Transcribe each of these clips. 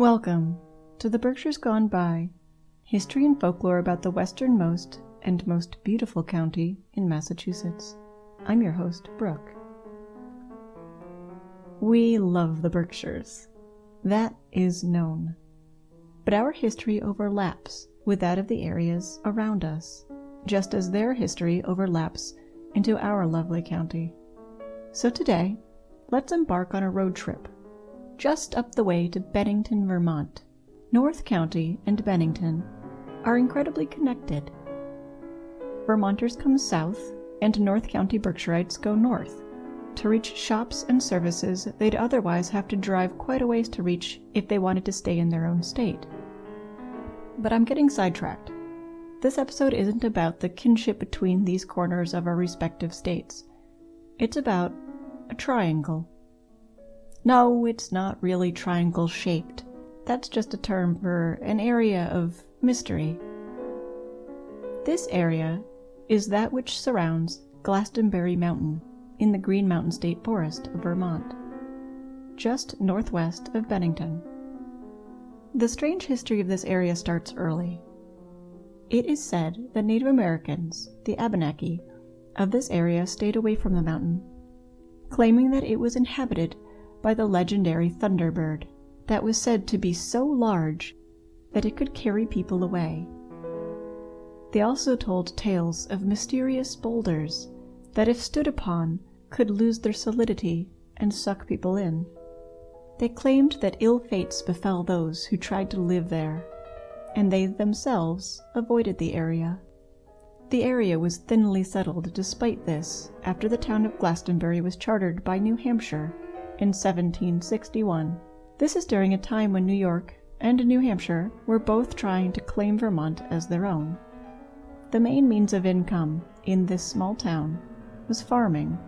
Welcome to the Berkshires Gone By, history and folklore about the westernmost and most beautiful county in Massachusetts. I'm your host, Brooke. We love the Berkshires. That is known. But our history overlaps with that of the areas around us, just as their history overlaps into our lovely county. So today, let's embark on a road trip just up the way to Bennington, Vermont. North County and Bennington are incredibly connected. Vermonters come south, and North County Berkshirites go north to reach shops and services they'd otherwise have to drive quite a ways to reach if they wanted to stay in their own state. But I'm getting sidetracked. This episode isn't about the kinship between these corners of our respective states. It's about a triangle. No, it's not really triangle-shaped. That's just a term for an area of mystery. This area is that which surrounds Glastonbury Mountain in the Green Mountain State Forest of Vermont, just northwest of Bennington. The strange history of this area starts early. It is said that Native Americans, the Abenaki, of this area stayed away from the mountain, claiming that it was inhabited by the legendary Thunderbird that was said to be so large that it could carry people away. They also told tales of mysterious boulders that, if stood upon, could lose their solidity and suck people in. They claimed that ill fates befell those who tried to live there, and they themselves avoided the area. The area was thinly settled despite this after the town of Glastonbury was chartered by New Hampshire in 1761. This is during a time when New York and New Hampshire were both trying to claim Vermont as their own. The main means of income in this small town was farming,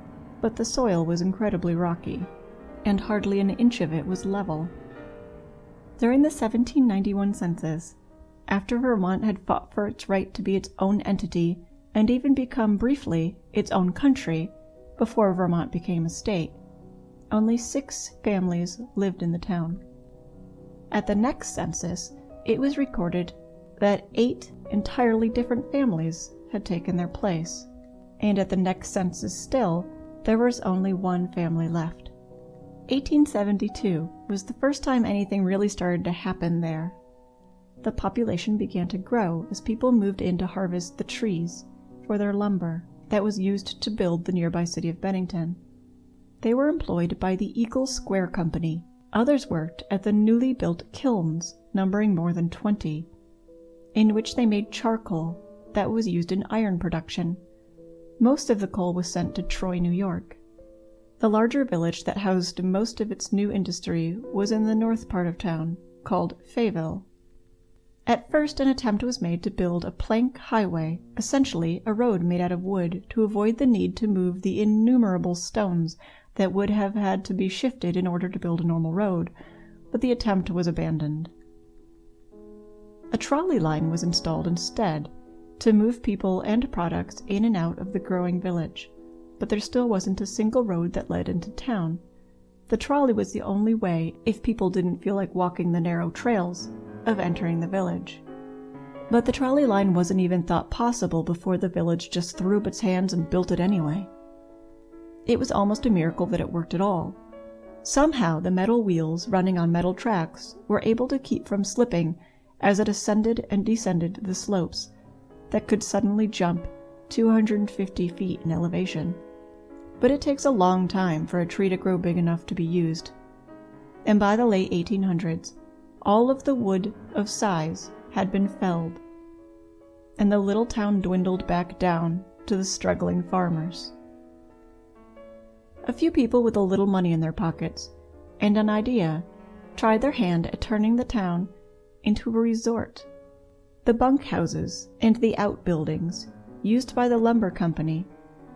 but the soil was incredibly rocky, and hardly an inch of it was level. During the 1791 census, after Vermont had fought for its right to be its own entity and even become briefly its own country before Vermont became a state, only 6 families lived in the town. At the next census, it was recorded that 8 entirely different families had taken their place, and at the next census still, there was only 1 family left. 1872 was the first time anything really started to happen there. The population began to grow as people moved in to harvest the trees for their lumber that was used to build the nearby city of Bennington. They were employed by the Eagle Square Company. Others worked at the newly built kilns, numbering more than 20, in which they made charcoal that was used in iron production. Most of the coal was sent to Troy, New York. The larger village that housed most of its new industry was in the north part of town, called Fayetteville. At first, an attempt was made to build a plank highway, essentially a road made out of wood, to avoid the need to move the innumerable stones that would have had to be shifted in order to build a normal road, but the attempt was abandoned. A trolley line was installed instead, to move people and products in and out of the growing village, but there still wasn't a single road that led into town. The trolley was the only way, if people didn't feel like walking the narrow trails, of entering the village. But the trolley line wasn't even thought possible before the village just threw up its hands and built it anyway. It was almost a miracle that it worked at all. Somehow the metal wheels running on metal tracks were able to keep from slipping as it ascended and descended the slopes that could suddenly jump 250 feet in elevation. But it takes a long time for a tree to grow big enough to be used. And by the late 1800s, all of the wood of size had been felled, and the little town dwindled back down to the struggling farmers. A few people with a little money in their pockets and an idea tried their hand at turning the town into a resort. The bunkhouses and the outbuildings used by the lumber company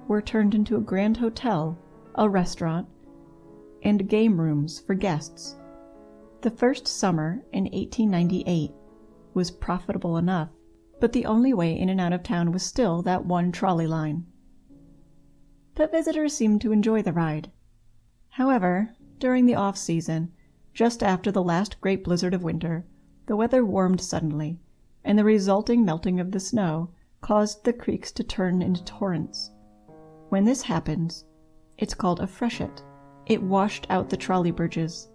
were turned into a grand hotel, a restaurant, and game rooms for guests. The first summer in 1898 was profitable enough, but the only way in and out of town was still that one trolley line. But visitors seemed to enjoy the ride. However, during the off-season, Just after the last great blizzard of winter, the weather warmed suddenly, and the resulting melting of the snow caused the creeks to turn into torrents. When this happens, it's called a freshet. It washed out the trolley bridges,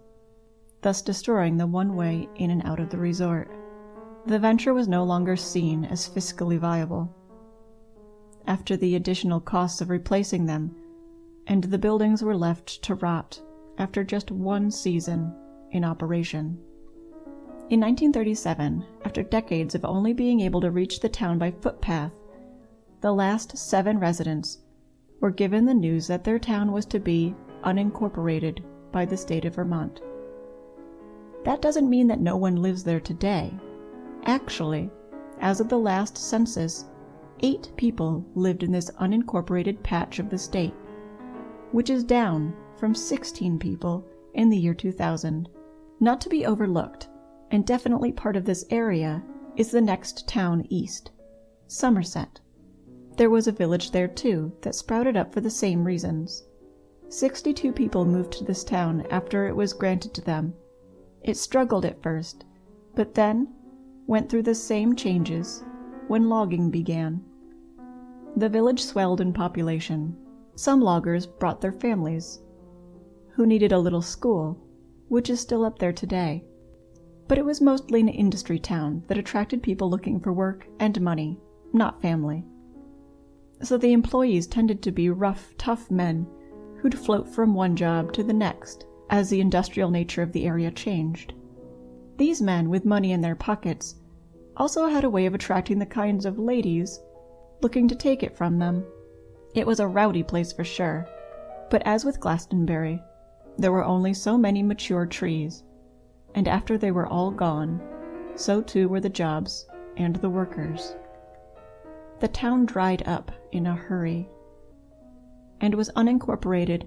thus destroying the one way in and out of the resort. The venture was no longer seen as fiscally viable after the additional costs of replacing them, and the buildings were left to rot after just one season in operation. In 1937, after decades of only being able to reach the town by footpath, the last 7 residents were given the news that their town was to be unincorporated by the state of Vermont. That doesn't mean that no one lives there today. Actually, as of the last census, 8 people lived in this unincorporated patch of the state, which is down from 16 people in the year 2000. Not to be overlooked, and definitely part of this area, is the next town east, Somerset. There was a village there too that sprouted up for the same reasons. 62 people moved to this town after it was granted to them. It struggled at first, but then went through the same changes when logging began. The village swelled in population. Some loggers brought their families, who needed a little school, which is still up there today. But it was mostly an industry town that attracted people looking for work and money, not family. So the employees tended to be rough, tough men who'd float from one job to the next as the industrial nature of the area changed. These men with money in their pockets also had a way of attracting the kinds of ladies looking to take it from them. It was a rowdy place for sure, but as with Glastonbury, there were only so many mature trees, and after they were all gone, so too were the jobs and the workers. The town dried up in a hurry, and was unincorporated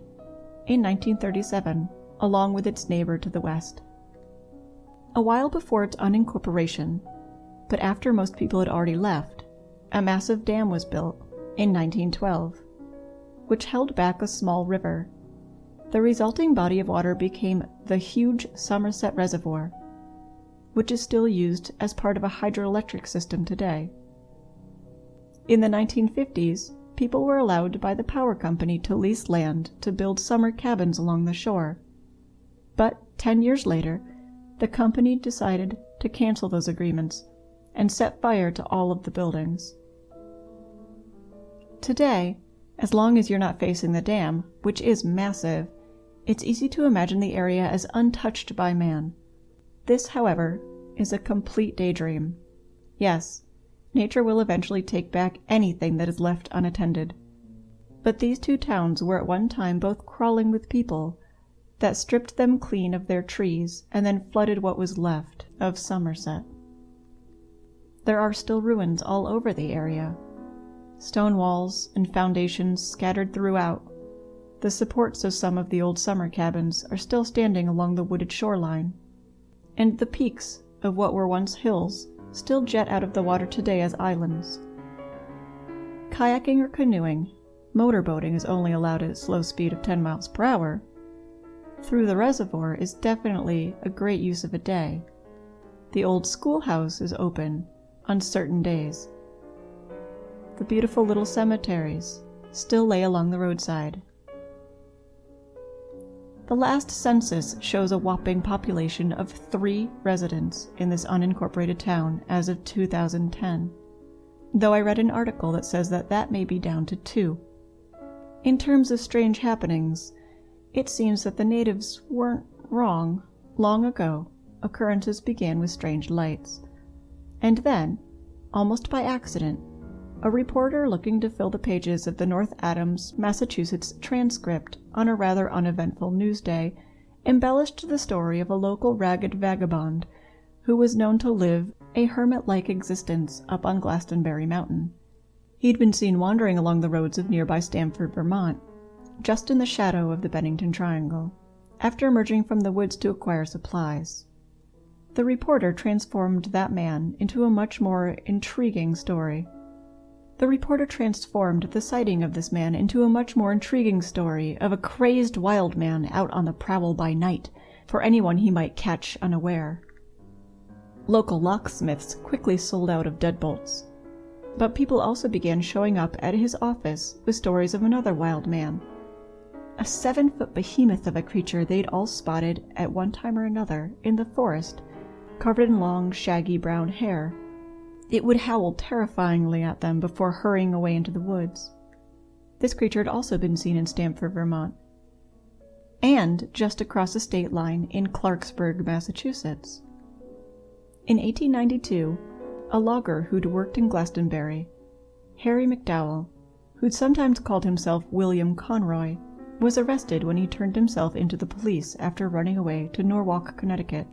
in 1937, along with its neighbor to the west. A while before its unincorporation, but after most people had already left, a massive dam was built in 1912, which held back a small river. The resulting body of water became the huge Somerset Reservoir, which is still used as part of a hydroelectric system today. In the 1950s, people were allowed by the power company to lease land to build summer cabins along the shore. But 10 years later, the company decided to cancel those agreements and set fire to all of the buildings. Today, as long as you're not facing the dam, which is massive, it's easy to imagine the area as untouched by man. This, however, is a complete daydream. Yes, nature will eventually take back anything that is left unattended. But these 2 towns were at one time both crawling with people that stripped them clean of their trees and then flooded what was left of Somerset. There are still ruins all over the area. Stone walls and foundations scattered throughout. The supports of some of the old summer cabins are still standing along the wooded shoreline, and the peaks of what were once hills still jet out of the water today as islands. Kayaking or canoeing, motorboating is only allowed at a slow speed of 10 miles per hour, through the reservoir is definitely a great use of a day. The old schoolhouse is open on certain days. The beautiful little cemeteries still lay along the roadside. The last census shows a whopping population of 3 residents in this unincorporated town as of 2010, though I read an article that says that may be down to 2. In terms of strange happenings, it seems that the natives weren't wrong. Long ago, occurrences began with strange lights. And then, almost by accident, a reporter looking to fill the pages of the North Adams, Massachusetts transcript on a rather uneventful news day embellished the story of a local ragged vagabond who was known to live a hermit-like existence up on Glastonbury Mountain. He'd been seen wandering along the roads of nearby Stamford, Vermont, just in the shadow of the Bennington Triangle, after emerging from the woods to acquire supplies. The reporter transformed that man into a much more intriguing story. The reporter transformed the sighting of this man into a much more intriguing story of a crazed wild man out on the prowl by night, for anyone he might catch unaware. Local locksmiths quickly sold out of deadbolts, but people also began showing up at his office with stories of another wild man. A 7-foot behemoth of a creature they'd all spotted at one time or another in the forest, covered in long, shaggy brown hair. It would howl terrifyingly at them before hurrying away into the woods. This creature had also been seen in Stamford, Vermont, and just across the state line in Clarksburg, Massachusetts. In 1892, a logger who'd worked in Glastonbury, Harry McDowell, who'd sometimes called himself William Conroy, was arrested when he turned himself into the police after running away to Norwalk, Connecticut.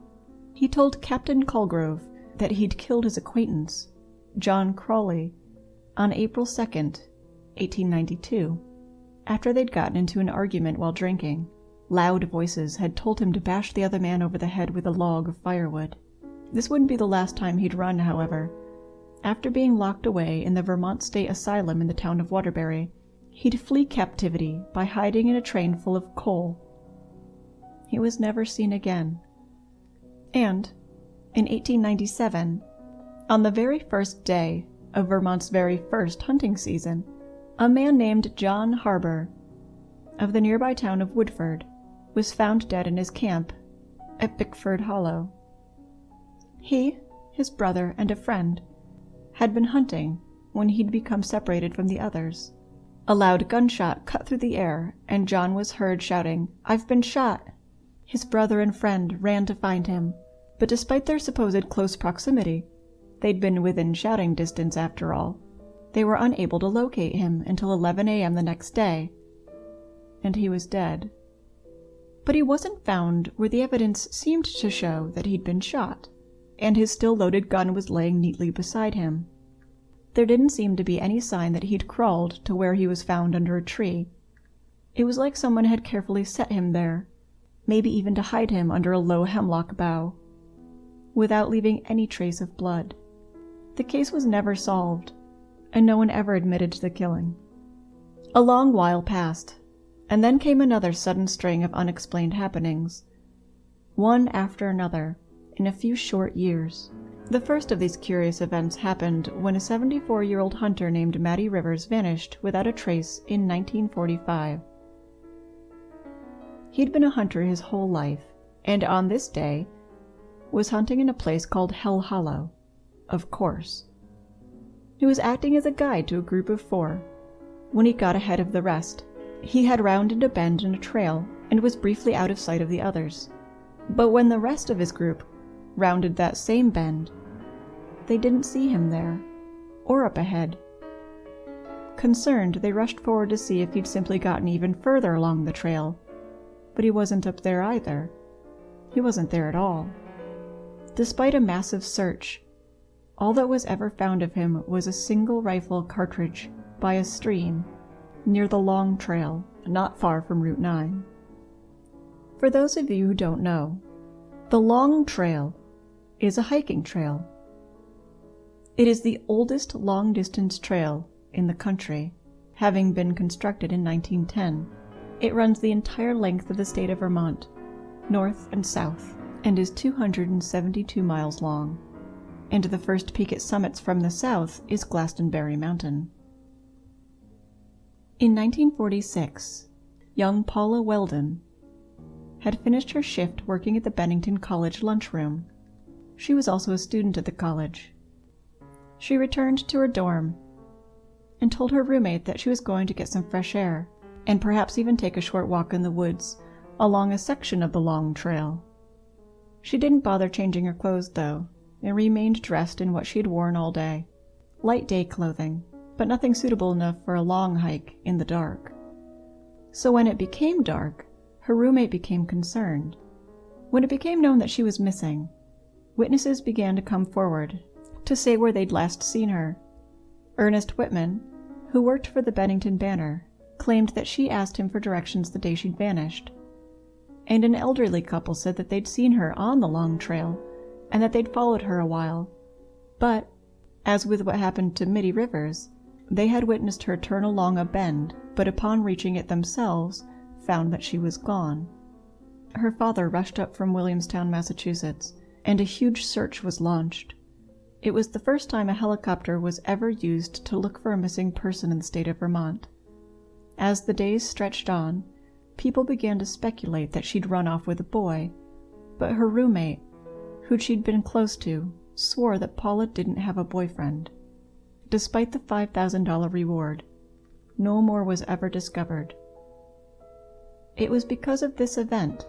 He told Captain Colgrove that he'd killed his acquaintance, John Crawley, on April 2nd, 1892, after they'd gotten into an argument while drinking. Loud voices had told him to bash the other man over the head with a log of firewood. This wouldn't be the last time he'd run, however. After being locked away in the Vermont State Asylum in the town of Waterbury, he'd flee captivity by hiding in a train full of coal. He was never seen again. And, in 1897, on the very first day of Vermont's very first hunting season, a man named John Harbour, of the nearby town of Woodford, was found dead in his camp at Bickford Hollow. He, his brother, and a friend had been hunting when he'd become separated from the others. A loud gunshot cut through the air, and John was heard shouting, "I've been shot!" His brother and friend ran to find him, but despite their supposed close proximity, they'd been within shouting distance after all. They were unable to locate him until 11 a.m. the next day, and he was dead. But he wasn't found where the evidence seemed to show that he'd been shot, and his still loaded gun was laying neatly beside him. There didn't seem to be any sign that he'd crawled to where he was found under a tree. It was like someone had carefully set him there, maybe even to hide him under a low hemlock bough, without leaving any trace of blood. The case was never solved, and no one ever admitted to the killing. A long while passed, and then came another sudden string of unexplained happenings, one after another, in a few short years. The first of these curious events happened when a 74-year-old hunter named Matty Rivers vanished without a trace in 1945. He'd been a hunter his whole life, and on this day was hunting in a place called Hell Hollow, of course. He was acting as a guide to a group of 4. When he got ahead of the rest, he had rounded a bend in a trail and was briefly out of sight of the others. But when the rest of his group rounded that same bend, they didn't see him there, or up ahead. Concerned, they rushed forward to see if he'd simply gotten even further along the trail, but he wasn't up there either. He wasn't there at all. Despite a massive search, all that was ever found of him was a single rifle cartridge by a stream near the Long Trail, not far from Route 9. For those of you who don't know, the Long Trail is a hiking trail. It is the oldest long-distance trail in the country, having been constructed in 1910. It runs the entire length of the state of Vermont, north and south, and is 272 miles long. And the first peak it summits from the south is Glastonbury Mountain. In 1946, young Paula Weldon had finished her shift working at the Bennington College lunchroom. She was also a student at the college. She returned to her dorm and told her roommate that she was going to get some fresh air and perhaps even take a short walk in the woods along a section of the Long Trail. She didn't bother changing her clothes, though, and remained dressed in what she had worn all day. Light day clothing, but nothing suitable enough for a long hike in the dark. So when it became dark, her roommate became concerned. When it became known that she was missing, witnesses began to come forward to say where they'd last seen her. Ernest Whitman, who worked for the Bennington Banner, claimed that she asked him for directions the day she'd vanished. And an elderly couple said that they'd seen her on the Long Trail and that they'd followed her a while. But, as with what happened to Mitty Rivers, they had witnessed her turn along a bend, but upon reaching it themselves, found that she was gone. her father rushed up from Williamstown, Massachusetts, and a huge search was launched. It was the first time a helicopter was ever used to look for a missing person in the state of Vermont. As the days stretched on, people began to speculate that she'd run off with a boy, but her roommate, who she'd been close to, swore that Paula didn't have a boyfriend. Despite the $5,000 reward, no more was ever discovered. It was because of this event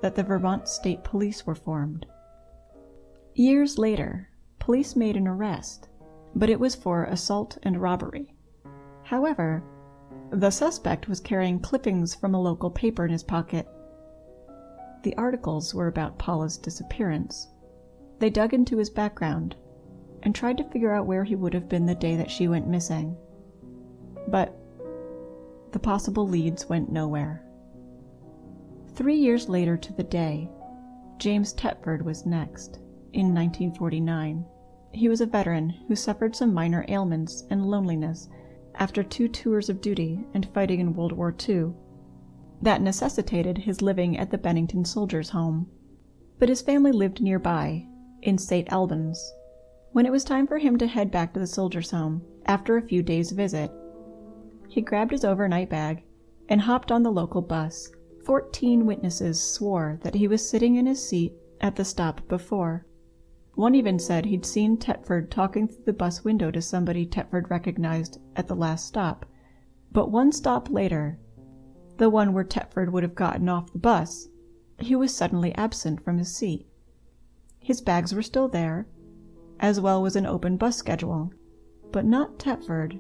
that the Vermont State Police were formed. Years later, police made an arrest, but it was for assault and robbery. However, the suspect was carrying clippings from a local paper in his pocket. The articles were about Paula's disappearance. They dug into his background and tried to figure out where he would have been the day that she went missing. But the possible leads went nowhere. 3 years later to the day, James Tetford was next, in 1949. He was a veteran who suffered some minor ailments and loneliness after 2 tours of duty and fighting in World War II. That necessitated his living at the Bennington Soldiers' Home. But his family lived nearby, in St. Albans. When it was time for him to head back to the Soldiers' Home, after a few days' visit, he grabbed his overnight bag and hopped on the local bus. 14 witnesses swore that he was sitting in his seat at the stop before. One even said he'd seen Tetford talking through the bus window to somebody Tetford recognized at the last stop. But one stop later, the one where Tetford would have gotten off the bus, he was suddenly absent from his seat. His bags were still there, as well was an open bus schedule, but not Tetford.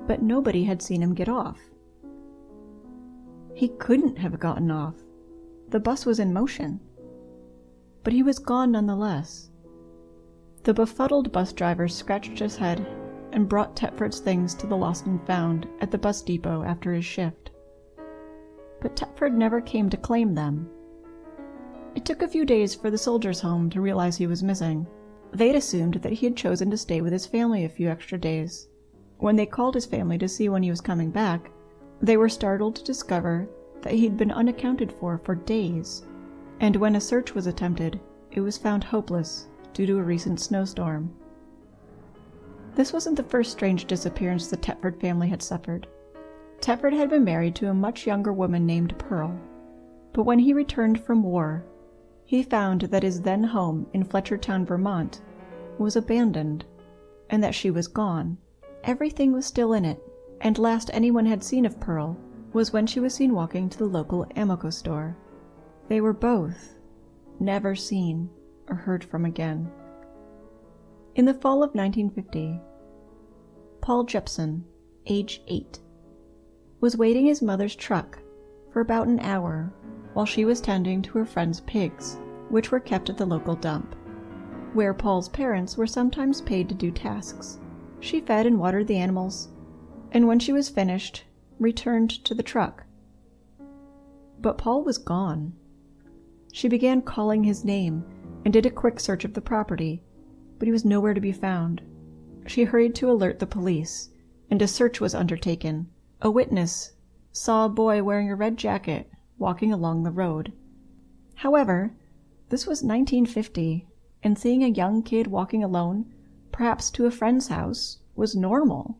But nobody had seen him get off. He couldn't have gotten off. The bus was in motion. But he was gone nonetheless. The befuddled bus driver scratched his head and brought Tetford's things to the lost and found at the bus depot after his shift. But Tetford never came to claim them. It took a few days for the Soldiers' Home to realize he was missing. They'd assumed that he had chosen to stay with his family a few extra days. When they called his family to see when he was coming back, they were startled to discover that he'd been unaccounted for days, and when a search was attempted, it was found hopeless due to a recent snowstorm. This wasn't the first strange disappearance the Tetford family had suffered. Tetford had been married to a much younger woman named Pearl, but when he returned from war, he found that his then home in Fletchertown, Vermont, was abandoned, and that she was gone. Everything was still in it, and last anyone had seen of Pearl was when she was seen walking to the local Amoco store. They were both never seen or heard from again. In the fall of 1950, Paul Jepson, age 8, was waiting his mother's truck for about an hour while she was tending to her friend's pigs, which were kept at the local dump, where Paul's parents were sometimes paid to do tasks. She fed and watered the animals, and when she was finished, returned to the truck. But Paul was gone. She began calling his name and did a quick search of the property, but he was nowhere to be found. She hurried to alert the police, and a search was undertaken. A witness saw a boy wearing a red jacket walking along the road. However, this was 1950, and seeing a young kid walking alone, perhaps to a friend's house, was normal.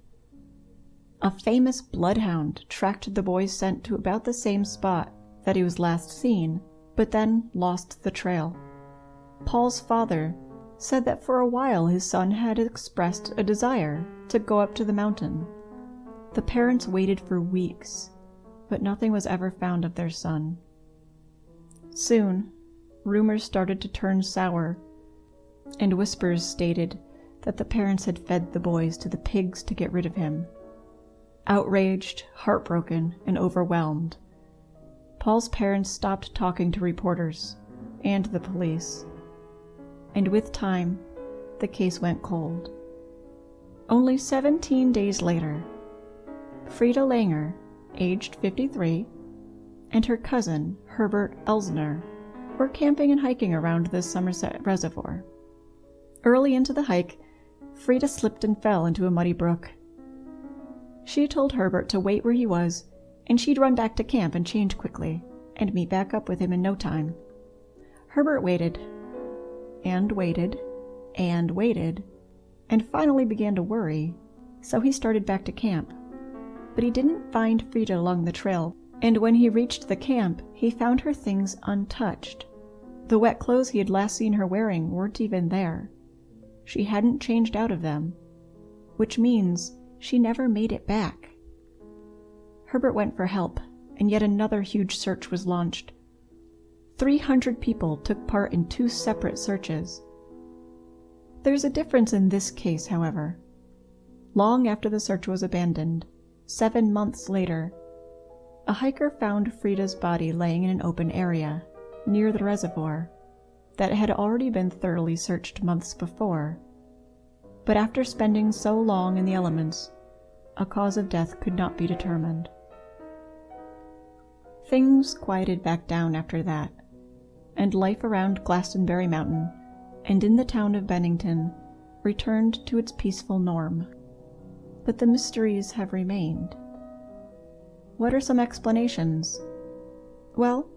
A famous bloodhound tracked the boy's scent to about the same spot that he was last seen, but then lost the trail. Paul's father said that for a while his son had expressed a desire to go up to the mountain. The parents waited for weeks, but nothing was ever found of their son. Soon, rumors started to turn sour, and whispers stated that the parents had fed the boys to the pigs to get rid of him. Outraged, heartbroken, and overwhelmed, Paul's parents stopped talking to reporters and the police, and with time, the case went cold. Only 17 days later, Frida Langer, aged 53, and her cousin, Herbert Elsner, were camping and hiking around the Somerset Reservoir. Early into the hike, Frida slipped and fell into a muddy brook. She told Herbert to wait where he was, and she'd run back to camp and change quickly, and meet back up with him in no time. Herbert waited, and waited, and waited, and finally began to worry, so he started back to camp. But he didn't find Frida along the trail, and when he reached the camp, he found her things untouched. The wet clothes he had last seen her wearing weren't even there. She hadn't changed out of them, which means she never made it back. Herbert went for help, and yet another huge search was launched. 300 people took part in 2 separate searches. There's a difference in this case, however. Long after the search was abandoned, 7 months later, a hiker found Frida's body laying in an open area, near the reservoir, that had already been thoroughly searched months before. But after spending so long in the elements, a cause of death could not be determined. Things quieted back down after that, and life around Glastonbury Mountain and in the town of Bennington returned to its peaceful norm. But the mysteries have remained. What are some explanations? Well,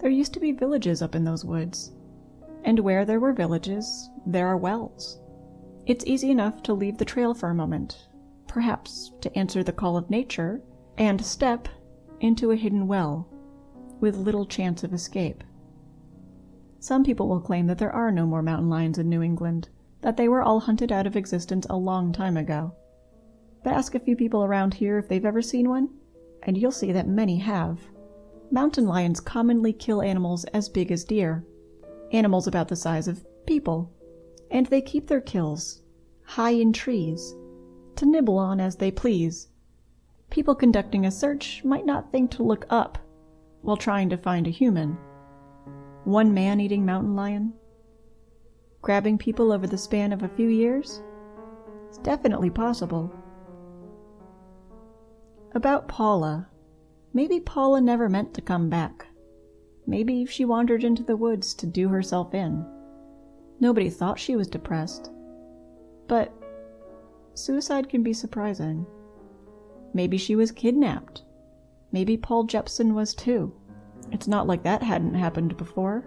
there used to be villages up in those woods, and where there were villages, there are wells. It's easy enough to leave the trail for a moment, perhaps to answer the call of nature, and step into a hidden well, with little chance of escape. Some people will claim that there are no more mountain lions in New England, that they were all hunted out of existence a long time ago. But ask a few people around here if they've ever seen one, and you'll see that many have. Mountain lions commonly kill animals as big as deer, animals about the size of people, and they keep their kills high in trees, to nibble on as they please. People conducting a search might not think to look up while trying to find a human. One man-eating mountain lion? Grabbing people over the span of a few years? It's definitely possible. About Paula. Maybe Paula never meant to come back. Maybe she wandered into the woods to do herself in. Nobody thought she was depressed. But suicide can be surprising. Maybe she was kidnapped. Maybe Paul Jepson was too. It's not like that hadn't happened before.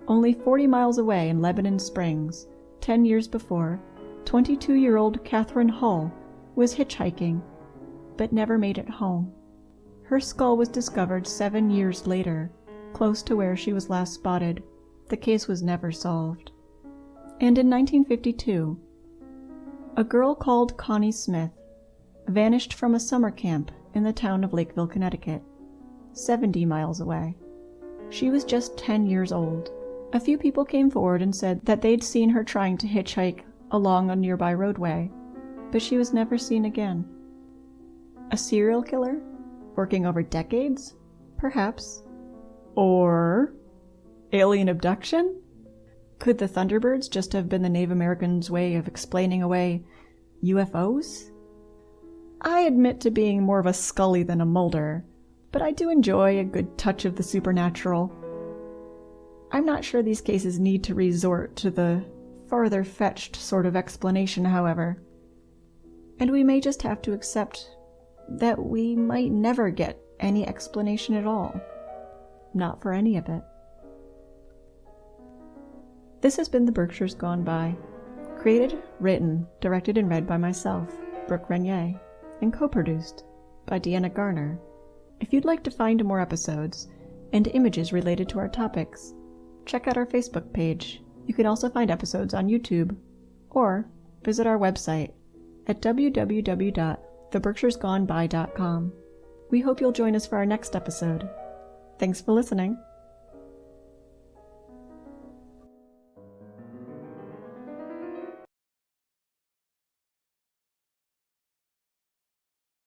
Only 40 miles away in Lebanon Springs, 10 years before, 22-year-old Catherine Hull was hitchhiking, but never made it home. Her skull was discovered 7 years later, close to where she was last spotted. The case was never solved. And in 1952, a girl called Connie Smith vanished from a summer camp in the town of Lakeville, Connecticut, 70 miles away. She was just 10 years old. A few people came forward and said that they'd seen her trying to hitchhike along a nearby roadway, but she was never seen again. A serial killer? Working over decades? Perhaps. Or alien abduction? Could the Thunderbirds just have been the Native Americans' way of explaining away UFOs? I admit to being more of a Scully than a Mulder, but I do enjoy a good touch of the supernatural. I'm not sure these cases need to resort to the farther-fetched sort of explanation, however. And we may just have to accept that we might never get any explanation at all. Not for any of it. This has been The Berkshires Gone By. Created, written, directed, and read by myself, Brooke Renier, and co-produced by Deanna Garner. If you'd like to find more episodes and images related to our topics, check out our Facebook page. You can also find episodes on YouTube, or visit our website at www.theberkshiresgoneby.com. We hope you'll join us for our next episode. Thanks for listening.